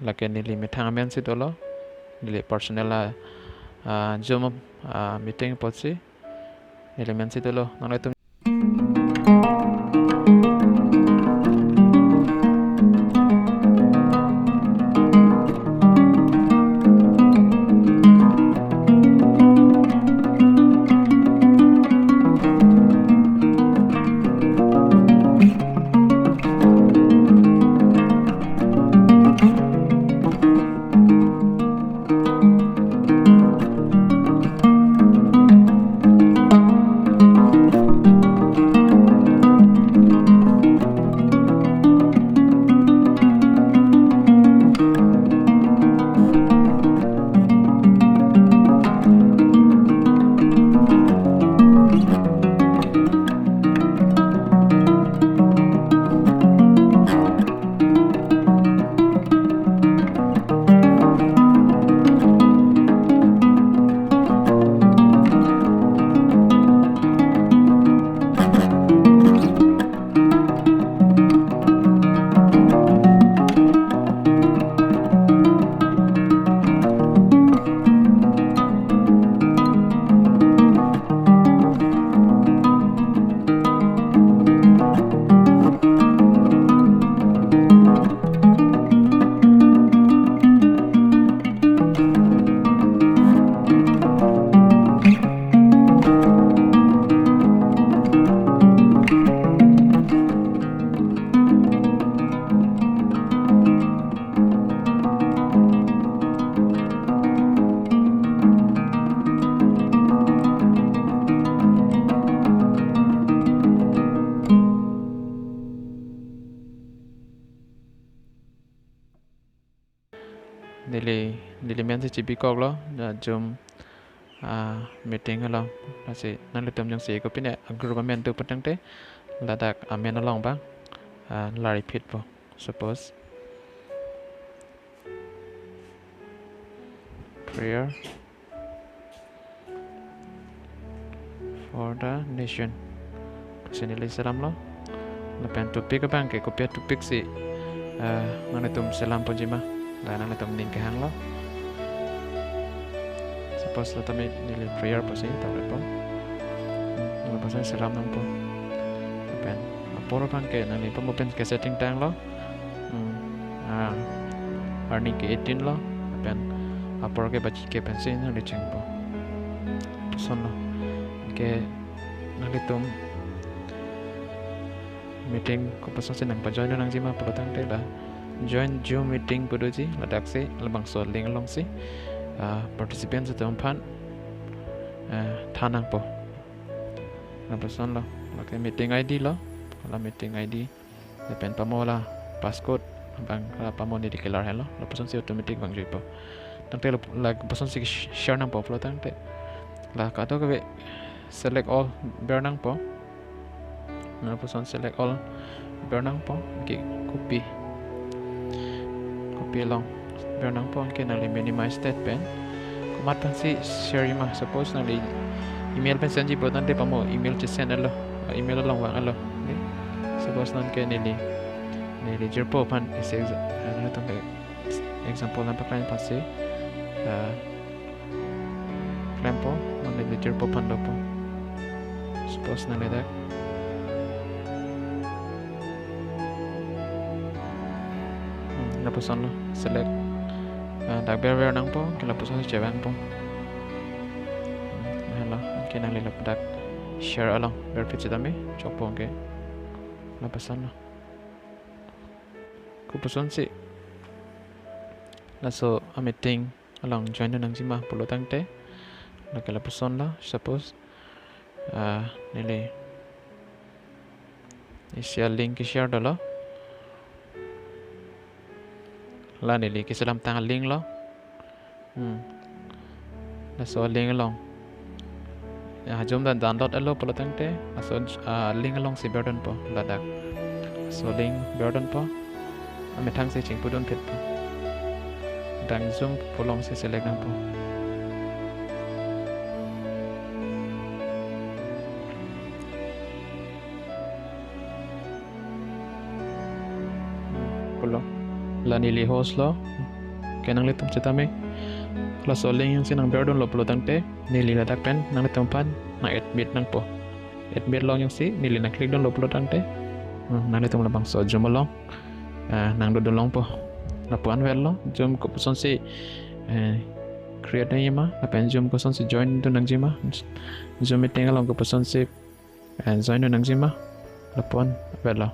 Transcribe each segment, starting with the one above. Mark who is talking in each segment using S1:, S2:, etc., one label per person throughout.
S1: laki nili mitang amen si dolo nili personal zoom meeting potsi nili men si dolo nang itu nili men si chibi kok lo zoom meeting lo nasi nang lutum jang si ko pine group men tu patang te ladak amen along bang la repeat po suppose prayer for the nation sini li selam lo lepen tupik ke bang ke kopiah tupik si nang tum selam pun jima la nang tum ning ke hang lo suppose la tami nili prayer pa si ta lepo nang pa selam nang po lepen aporo bang ke nang li pa open ke setting tang lo earning ke 18 lo lepen aporo ke bachi ke pensi nang li ching po son lo ke nang li tum meeting ko pasang senang pa join nang jima polo tang te la join Zoom meeting pudo ji la dak se labang so ling long si participants tum phan thanang po na pason lo la ke meeting ID lo la meeting ID depend pa mo la passcode bang la pa mo ni declare hello la pason si automatic bang joi po tang te la pason si share nang po polo tang te la ka to ke select all ber nang po na pason select all bernang po ki copy long bernang po ke na minimize state pen kumat pan si share ma suppose na li email pen send ji po tan de pa mo email je send alo email long wang alo suppose nan ke ni jer po pan is na tong ke example na pa kan pa si plan po man le jer po pan do po suppose na le dak la pason lo select dak ber nang po ke la pason si chewang po hello ke nang le la dak share along ber pit tami chok po ke la pason lo ku pason si la so a meeting along join nang jima polo tang te la ke la pason la suppose nile share link ki share dalo la nili kisalam tang link lo la so link long jom dan download alo polo tang te so link long si burden po la dak so link burden po ame thang se ching pudon phet po dang zoom polong se select nang po polong la nili host lo kenang litum cetame la so link yung sinang berdon lo polo tangte nili la dakpen nang litum pan na admit nang po admit long yung si nili na click don lo polo tangte nang litum labang so zoom long nang do long po la puan wel lo zoom ko son si create na yima la pen zoom ko son si join do nang jima zoom meeting along ko son si join do nang jima la puan wel lo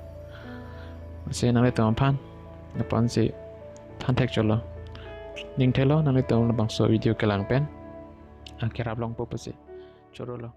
S1: si nang litum pan napon si contact cholo ning thelo nang le tong bang so video kelang pen kirap long po si choro lo